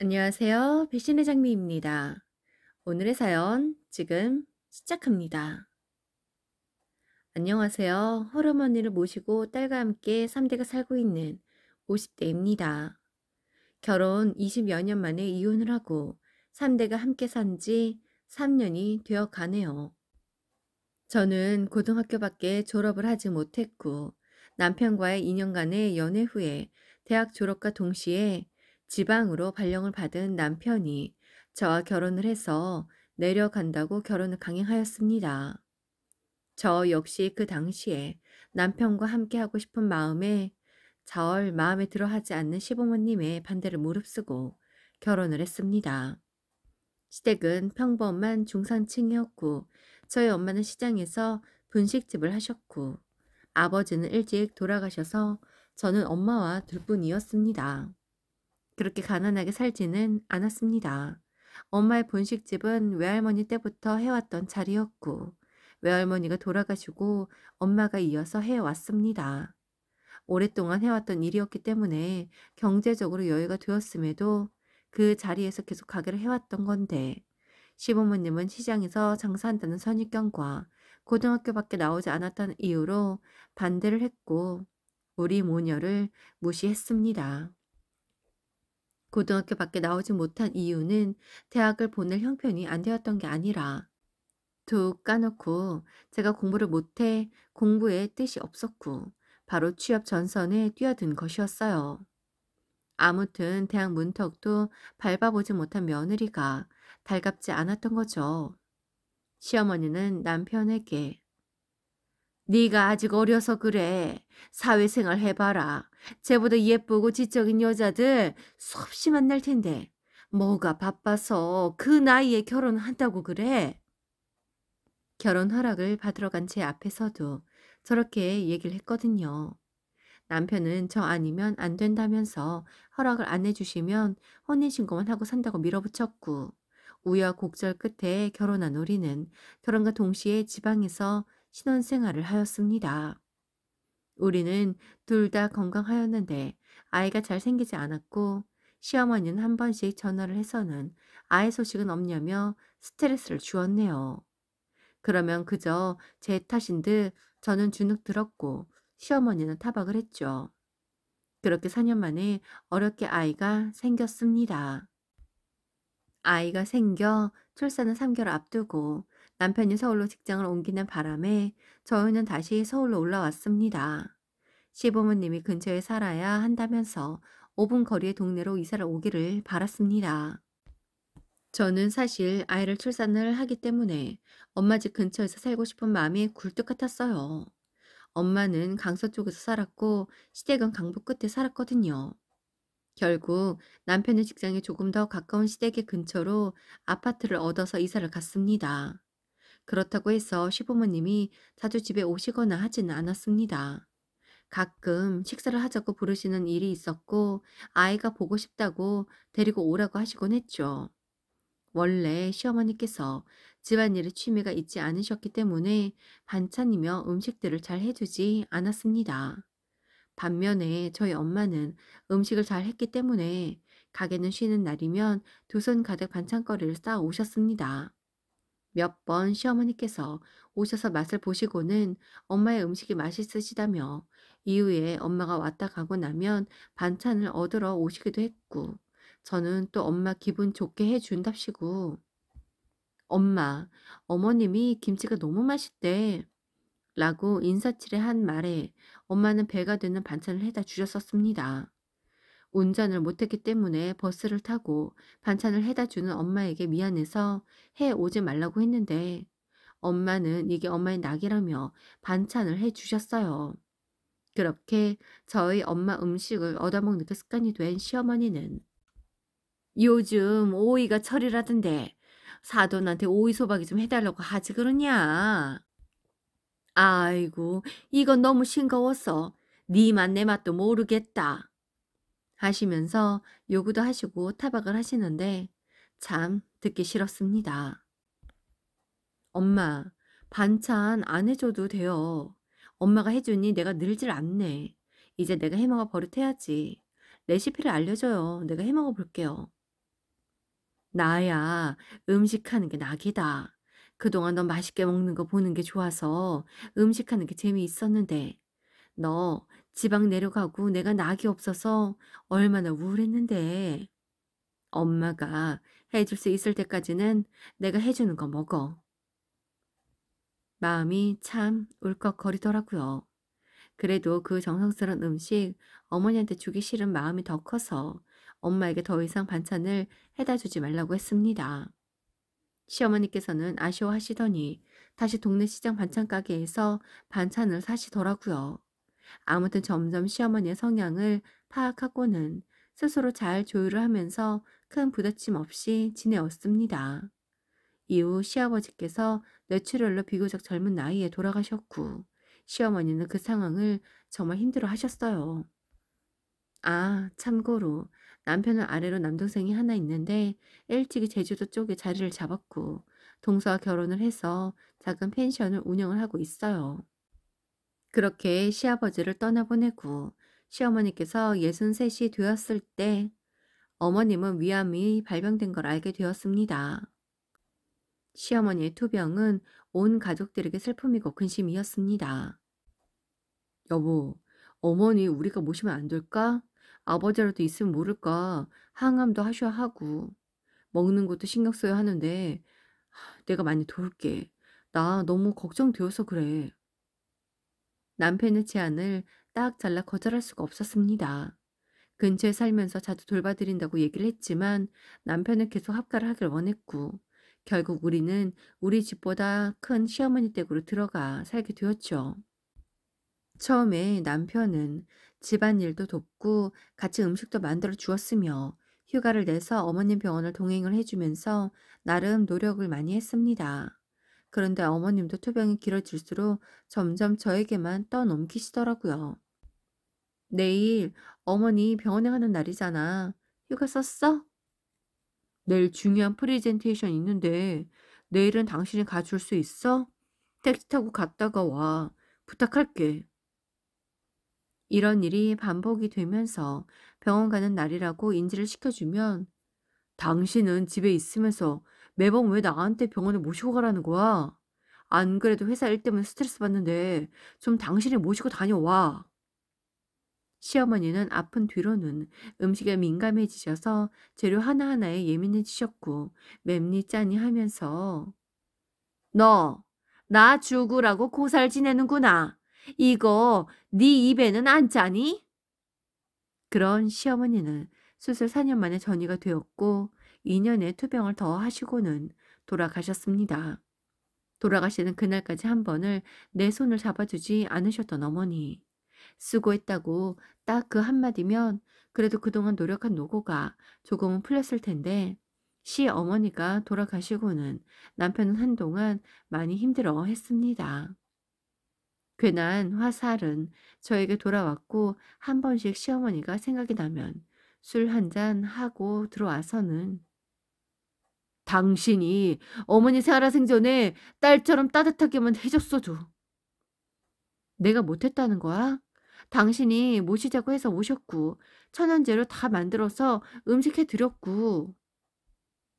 안녕하세요. 배신의 장미입니다. 오늘의 사연 지금 시작합니다. 안녕하세요. 홀어머니를 모시고 딸과 함께 3대가 살고 있는 50대입니다. 결혼 20여 년 만에 이혼을 하고 3대가 함께 산 지 3년이 되어 가네요. 저는 고등학교밖에 졸업을 하지 못했고 남편과의 2년간의 연애 후에 대학 졸업과 동시에 지방으로 발령을 받은 남편이 저와 결혼을 해서 내려간다고 결혼을 강행하였습니다. 저 역시 그 당시에 남편과 함께 하고 싶은 마음에 절 마음에 들어 하지 않는 시부모님의 반대를 무릅쓰고 결혼을 했습니다. 시댁은 평범한 중산층이었고 저희 엄마는 시장에서 분식집을 하셨고 아버지는 일찍 돌아가셔서 저는 엄마와 둘뿐이었습니다. 그렇게 가난하게 살지는 않았습니다. 엄마의 분식집은 외할머니 때부터 해왔던 자리였고 외할머니가 돌아가시고 엄마가 이어서 해왔습니다. 오랫동안 해왔던 일이었기 때문에 경제적으로 여유가 되었음에도 그 자리에서 계속 가게를 해왔던 건데 시부모님은 시장에서 장사한다는 선입견과 고등학교밖에 나오지 않았다는 이유로 반대를 했고 우리 모녀를 무시했습니다. 고등학교밖에 나오지 못한 이유는 대학을 보낼 형편이 안 되었던 게 아니라 툭 까놓고 제가 공부를 못해 공부에 뜻이 없었고 바로 취업 전선에 뛰어든 것이었어요. 아무튼 대학 문턱도 밟아보지 못한 며느리가 달갑지 않았던 거죠. 시어머니는 남편에게 네가 아직 어려서 그래. 사회생활 해봐라. 쟤보다 예쁘고 지적인 여자들 수없이 만날 텐데 뭐가 바빠서 그 나이에 결혼한다고 그래? 결혼 허락을 받으러 간 제 앞에서도 저렇게 얘기를 했거든요. 남편은 저 아니면 안 된다면서 허락을 안 해주시면 혼인신고만 하고 산다고 밀어붙였고 우여곡절 끝에 결혼한 우리는 결혼과 동시에 지방에서 신혼생활을 하였습니다. 우리는 둘 다 건강하였는데 아이가 잘 생기지 않았고 시어머니는 한 번씩 전화를 해서는 아이 소식은 없냐며 스트레스를 주었네요. 그러면 그저 제 탓인 듯 저는 주눅 들었고 시어머니는 타박을 했죠. 그렇게 4년 만에 어렵게 아이가 생겼습니다. 아이가 생겨 출산을 3개월 앞두고 남편이 서울로 직장을 옮기는 바람에 저희는 다시 서울로 올라왔습니다. 시부모님이 근처에 살아야 한다면서 5분 거리의 동네로 이사를 오기를 바랐습니다. 저는 사실 아이를 출산을 하기 때문에 엄마 집 근처에서 살고 싶은 마음이 굴뚝 같았어요. 엄마는 강서 쪽에서 살았고 시댁은 강북 끝에 살았거든요. 결국 남편의 직장에 조금 더 가까운 시댁의 근처로 아파트를 얻어서 이사를 갔습니다. 그렇다고 해서 시부모님이 자주 집에 오시거나 하지는 않았습니다. 가끔 식사를 하자고 부르시는 일이 있었고 아이가 보고 싶다고 데리고 오라고 하시곤 했죠. 원래 시어머니께서 집안일에 취미가 있지 않으셨기 때문에 반찬이며 음식들을 잘 해주지 않았습니다. 반면에 저희 엄마는 음식을 잘 했기 때문에 가게는 쉬는 날이면 두 손 가득 반찬거리를 쌓아 오셨습니다. 몇 번 시어머니께서 오셔서 맛을 보시고는 엄마의 음식이 맛있으시다며 이후에 엄마가 왔다 가고 나면 반찬을 얻으러 오시기도 했고 저는 또 엄마 기분 좋게 해준답시고 엄마, 어머님이 김치가 너무 맛있대 라고 인사치레 한 말에 엄마는 배가 되는 반찬을 해다 주셨었습니다. 운전을 못했기 때문에 버스를 타고 반찬을 해다 주는 엄마에게 미안해서 해 오지 말라고 했는데 엄마는 이게 엄마의 낙이라며 반찬을 해 주셨어요. 그렇게 저희 엄마 음식을 얻어먹는 그 습관이 된 시어머니는 요즘 오이가 철이라던데 사돈한테 오이 소박이 좀 해달라고 하지 그러냐. 아이고 이건 너무 싱거웠어. 네 맛 내 맛도 모르겠다. 하시면서 요구도 하시고 타박을 하시는데 참 듣기 싫었습니다. 엄마, 반찬 안 해줘도 돼요. 엄마가 해주니 내가 늘질 않네. 이제 내가 해먹어 버릇해야지. 레시피를 알려줘요. 내가 해먹어 볼게요. 나야 음식하는 게 낙이다. 그동안 너 맛있게 먹는 거 보는 게 좋아서 음식하는 게 재미있었는데 너 지방 내려가고 내가 낙이 없어서 얼마나 우울했는데. 엄마가 해줄 수 있을 때까지는 내가 해주는 거 먹어. 마음이 참 울컥거리더라고요. 그래도 그 정성스러운 음식 어머니한테 주기 싫은 마음이 더 커서 엄마에게 더 이상 반찬을 해다 주지 말라고 했습니다. 시어머니께서는 아쉬워하시더니 다시 동네 시장 반찬 가게에서 반찬을 사시더라고요. 아무튼 점점 시어머니의 성향을 파악하고는 스스로 잘 조율을 하면서 큰 부딪힘 없이 지내왔습니다. 이후 시아버지께서 뇌출혈로 비교적 젊은 나이에 돌아가셨고 시어머니는 그 상황을 정말 힘들어 하셨어요. 아, 참고로 남편은 아래로 남동생이 하나 있는데 일찍이 제주도 쪽에 자리를 잡았고 동서와 결혼을 해서 작은 펜션을 운영을 하고 있어요. 그렇게 시아버지를 떠나보내고 시어머니께서 63이 되었을 때 어머님은 위암이 발병된 걸 알게 되었습니다. 시어머니의 투병은 온 가족들에게 슬픔이고 근심이었습니다. 여보, 어머니 우리가 모시면 안 될까? 아버지라도 있으면 모를까? 항암도 하셔야 하고 먹는 것도 신경 써야 하는데 내가 많이 도울게. 나 너무 걱정되어서 그래. 남편의 제안을 딱 잘라 거절할 수가 없었습니다. 근처에 살면서 자주 돌봐드린다고 얘기를 했지만 남편은 계속 합가를 하길 원했고 결국 우리는 우리 집보다 큰 시어머니 댁으로 들어가 살게 되었죠. 처음에 남편은 집안일도 돕고 같이 음식도 만들어 주었으며 휴가를 내서 어머님 병원을 동행을 해주면서 나름 노력을 많이 했습니다. 그런데 어머님도 투병이 길어질수록 점점 저에게만 떠넘기시더라고요. 내일 어머니 병원에 가는 날이잖아. 휴가 썼어? 내일 중요한 프레젠테이션 있는데 내일은 당신이 가줄 수 있어? 택시 타고 갔다가 와. 부탁할게. 이런 일이 반복이 되면서 병원 가는 날이라고 인지를 시켜주면 당신은 집에 있으면서 매번 왜 나한테 병원에 모시고 가라는 거야? 안 그래도 회사 일 때문에 스트레스 받는데 좀 당신이 모시고 다녀와. 시어머니는 아픈 뒤로는 음식에 민감해지셔서 재료 하나하나에 예민해지셨고 맵니 짜니 하면서 너, 나 죽으라고 고살 지내는구나. 이거 네 입에는 안 짜니? 그런 시어머니는 수술 4년 만에 전이가 되었고 2년의 투병을 더 하시고는 돌아가셨습니다. 돌아가시는 그날까지 한 번을 내 손을 잡아주지 않으셨던 어머니. 수고했다고 딱 그 한마디면 그래도 그동안 노력한 노고가 조금은 풀렸을 텐데 시어머니가 돌아가시고는 남편은 한동안 많이 힘들어 했습니다. 괜한 화살은 저에게 돌아왔고 한 번씩 시어머니가 생각이 나면 술 한 잔 하고 들어와서는 당신이 어머니 살아생전에 딸처럼 따뜻하게만 해줬어도 내가 못했다는 거야? 당신이 모시자고 해서 모셨고 천연재료 다 만들어서 음식해 드렸고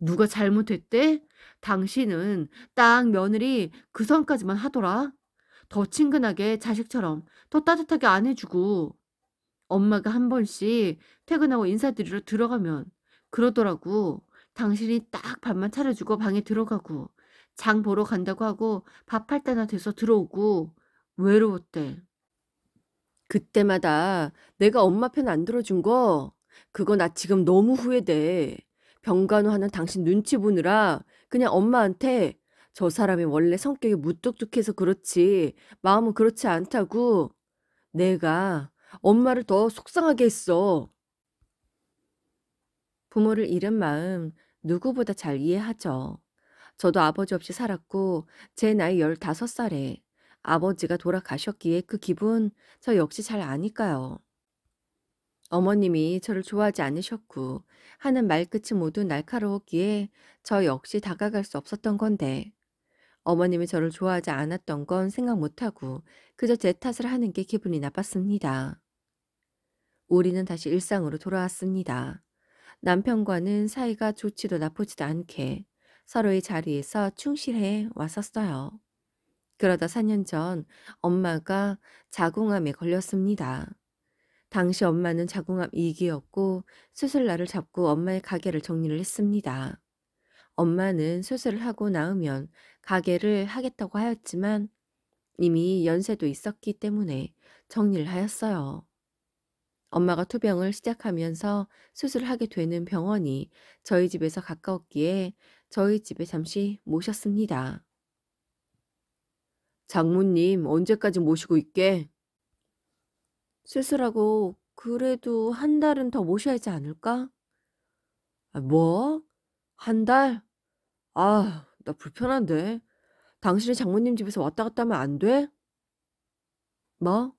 누가 잘못했대? 당신은 딱 며느리 그 선까지만 하더라. 더 친근하게 자식처럼 더 따뜻하게 안 해주고 엄마가 한 번씩 퇴근하고 인사드리러 들어가면 그러더라고. 당신이 딱 밥만 차려주고 방에 들어가고 장 보러 간다고 하고 밥 할 때나 돼서 들어오고 외로웠대. 그때마다 내가 엄마 편 안 들어준 거 그거 나 지금 너무 후회돼. 병간호하는 당신 눈치 보느라 그냥 엄마한테 저 사람이 원래 성격이 무뚝뚝해서 그렇지 마음은 그렇지 않다고 내가 엄마를 더 속상하게 했어. 부모를 잃은 마음 누구보다 잘 이해하죠. 저도 아버지 없이 살았고 제 나이 15살에 아버지가 돌아가셨기에 그 기분 저 역시 잘 아니까요. 어머님이 저를 좋아하지 않으셨고 하는 말끝이 모두 날카로웠기에 저 역시 다가갈 수 없었던 건데 어머님이 저를 좋아하지 않았던 건 생각 못하고 그저 제 탓을 하는 게 기분이 나빴습니다. 우리는 다시 일상으로 돌아왔습니다. 남편과는 사이가 좋지도 나쁘지도 않게 서로의 자리에서 충실해 왔었어요. 그러다 4년 전 엄마가 자궁암에 걸렸습니다. 당시 엄마는 자궁암 2기였고 수술날을 잡고 엄마의 가게를 정리를 했습니다. 엄마는 수술을 하고 나으면 가게를 하겠다고 하였지만 이미 연세도 있었기 때문에 정리를 하였어요. 엄마가 투병을 시작하면서 수술을 하게 되는 병원이 저희 집에서 가까웠기에 저희 집에 잠시 모셨습니다. 장모님, 언제까지 모시고 있게? 수술하고 그래도 한 달은 더 모셔야 하지 않을까? 아, 뭐? 한 달? 아, 나 불편한데. 당신이 장모님 집에서 왔다 갔다 하면 안 돼? 뭐?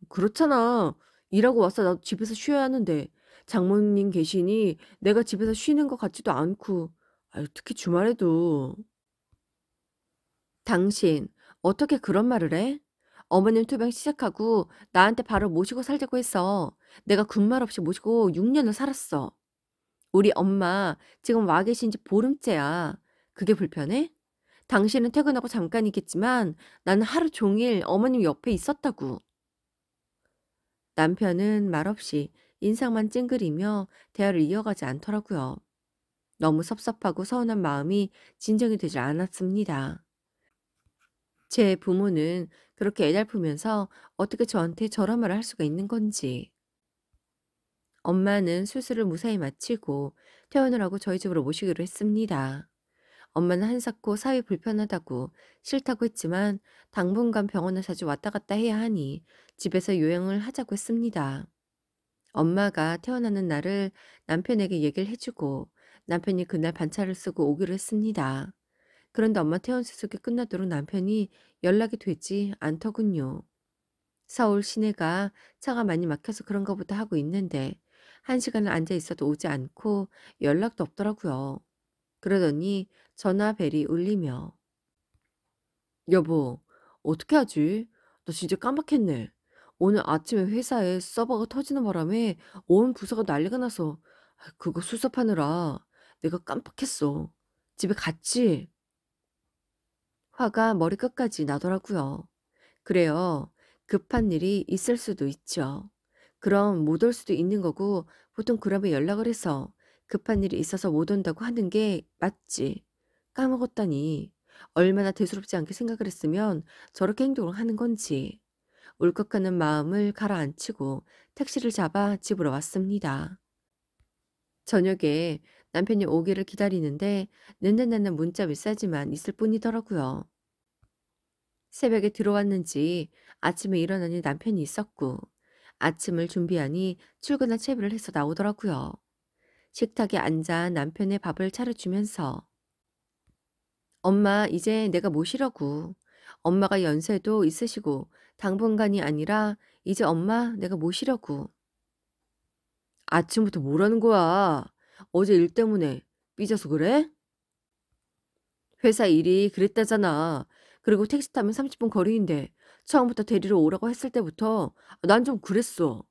그렇잖아. 일하고 와서 나도 집에서 쉬어야 하는데 장모님 계시니 내가 집에서 쉬는 것 같지도 않고 아유 특히 주말에도. 당신 어떻게 그런 말을 해? 어머님 투병 시작하고 나한테 바로 모시고 살자고 했어. 내가 군말 없이 모시고 6년을 살았어. 우리 엄마 지금 와 계신 지 보름째야. 그게 불편해? 당신은 퇴근하고 잠깐이겠지만 나는 하루 종일 어머님 옆에 있었다고. 남편은 말없이 인상만 찡그리며 대화를 이어가지 않더라고요. 너무 섭섭하고 서운한 마음이 진정이 되질 않았습니다. 제 부모는 그렇게 애달프면서 어떻게 저한테 저런 말을 할 수가 있는 건지. 엄마는 수술을 무사히 마치고 퇴원을 하고 저희 집으로 모시기로 했습니다. 엄마는 한사코 사위 불편하다고 싫다고 했지만 당분간 병원을 자주 왔다 갔다 해야 하니 집에서 요양을 하자고 했습니다. 엄마가 태어나는 날을 남편에게 얘기를 해주고 남편이 그날 반차를 쓰고 오기로 했습니다. 그런데 엄마 퇴원 수속이 끝나도록 남편이 연락이 되지 않더군요. 서울 시내가 차가 많이 막혀서 그런가 보다 하고 있는데 1시간을 앉아 있어도 오지 않고 연락도 없더라고요. 그러더니 전화벨이 울리며 여보, 어떻게 하지? 나 진짜 깜빡했네. 오늘 아침에 회사에 서버가 터지는 바람에 온 부서가 난리가 나서 그거 수습하느라 내가 깜빡했어. 집에 갔지? 화가 머리끝까지 나더라고요. 그래요. 급한 일이 있을 수도 있죠. 그럼 못 올 수도 있는 거고 보통 그러면 연락을 해서 급한 일이 있어서 못 온다고 하는 게 맞지. 까먹었다니. 얼마나 대수롭지 않게 생각을 했으면 저렇게 행동을 하는 건지. 울컥하는 마음을 가라앉히고 택시를 잡아 집으로 왔습니다. 저녁에 남편이 오기를 기다리는데 늦는다는 문자 메시지만 있을 뿐이더라고요. 새벽에 들어왔는지 아침에 일어나니 남편이 있었고 아침을 준비하니 출근할 채비를 해서 나오더라고요. 식탁에 앉아 남편의 밥을 차려주면서 엄마 이제 내가 모시려고. 엄마가 연세도 있으시고 당분간이 아니라 이제 엄마 내가 모시려고. 아침부터 뭐라는 거야? 어제 일 때문에 삐져서 그래? 회사 일이 그랬다잖아. 그리고 택시 타면 30분 거리인데 처음부터 데리러 오라고 했을 때부터 난 좀 그랬어.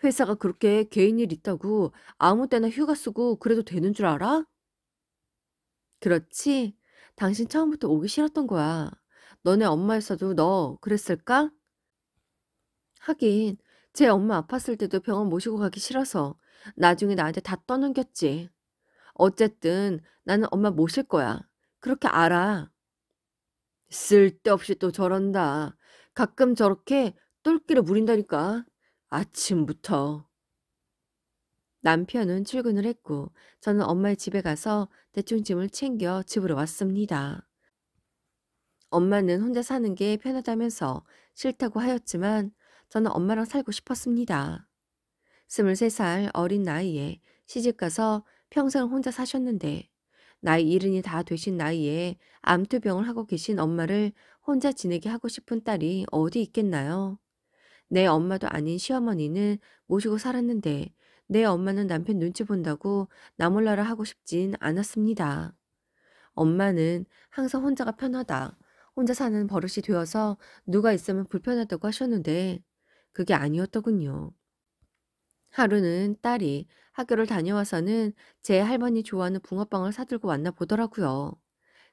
회사가 그렇게 개인 일 있다고 아무 때나 휴가 쓰고 그래도 되는 줄 알아? 그렇지? 당신 처음부터 오기 싫었던 거야. 너네 엄마였어도 너 그랬을까? 하긴 제 엄마 아팠을 때도 병원 모시고 가기 싫어서 나중에 나한테 다 떠넘겼지. 어쨌든 나는 엄마 모실 거야. 그렇게 알아. 쓸데없이 또 저런다. 가끔 저렇게 똘끼를 부린다니까. 아침부터. 남편은 출근을 했고 저는 엄마의 집에 가서 대충 짐을 챙겨 집으로 왔습니다. 엄마는 혼자 사는 게 편하다면서 싫다고 하였지만 저는 엄마랑 살고 싶었습니다. 23살 어린 나이에 시집가서 평생 혼자 사셨는데 나이 70이 다 되신 나이에 암투병을 하고 계신 엄마를 혼자 지내게 하고 싶은 딸이 어디 있겠나요? 내 엄마도 아닌 시어머니는 모시고 살았는데 내 엄마는 남편 눈치 본다고 나 몰라라 하고 싶진 않았습니다. 엄마는 항상 혼자가 편하다. 혼자 사는 버릇이 되어서 누가 있으면 불편하다고 하셨는데 그게 아니었더군요. 하루는 딸이 학교를 다녀와서는 제 할머니 좋아하는 붕어빵을 사들고 왔나 보더라고요.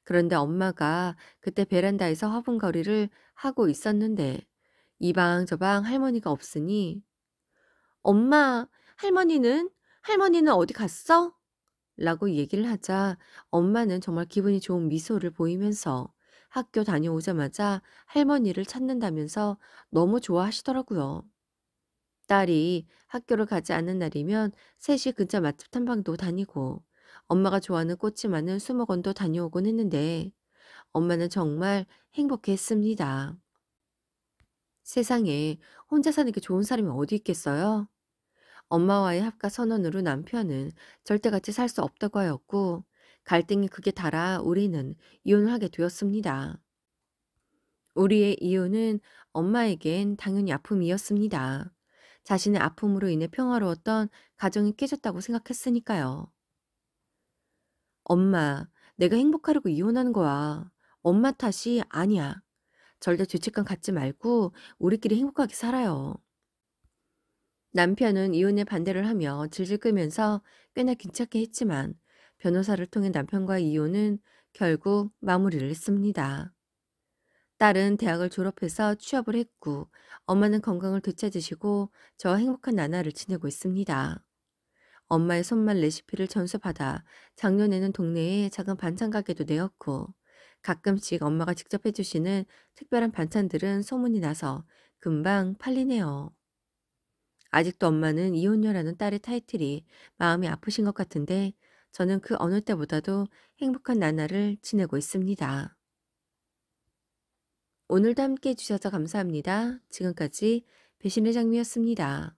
그런데 엄마가 그때 베란다에서 화분거리를 하고 있었는데 이방저방 할머니가 없으니 "엄마, 할머니는? 할머니는 어디 갔어?" 라고 얘기를 하자 엄마는 정말 기분이 좋은 미소를 보이면서 학교 다녀오자마자 할머니를 찾는다면서 너무 좋아하시더라고요. 딸이 학교를 가지 않는 날이면 셋이 근처 맛집 탐방도 다니고 엄마가 좋아하는 꽃이 많은 수목원도 다녀오곤 했는데 엄마는 정말 행복했습니다. 세상에 혼자 사는 게 좋은 사람이 어디 있겠어요? 엄마와의 합가 선언으로 남편은 절대 같이 살 수 없다고 하였고 갈등이 극에 달아 우리는 이혼을 하게 되었습니다. 우리의 이혼은 엄마에겐 당연히 아픔이었습니다. 자신의 아픔으로 인해 평화로웠던 가정이 깨졌다고 생각했으니까요. 엄마, 내가 행복하려고 이혼하는 거야. 엄마 탓이 아니야. 절대 죄책감 갖지 말고 우리끼리 행복하게 살아요. 남편은 이혼에 반대를 하며 질질 끌면서 꽤나 괜찮게 했지만 변호사를 통해 남편과의 이혼은 결국 마무리를 했습니다. 딸은 대학을 졸업해서 취업을 했고 엄마는 건강을 되찾으시고 저와 행복한 나날을 지내고 있습니다. 엄마의 손맛 레시피를 전수받아 작년에는 동네에 작은 반찬 가게도 내었고 가끔씩 엄마가 직접 해주시는 특별한 반찬들은 소문이 나서 금방 팔리네요. 아직도 엄마는 이혼녀라는 딸의 타이틀이 마음이 아프신 것 같은데 저는 그 어느 때보다도 행복한 나날을 지내고 있습니다. 오늘도 함께 해주셔서 감사합니다. 지금까지 배신의 장미였습니다.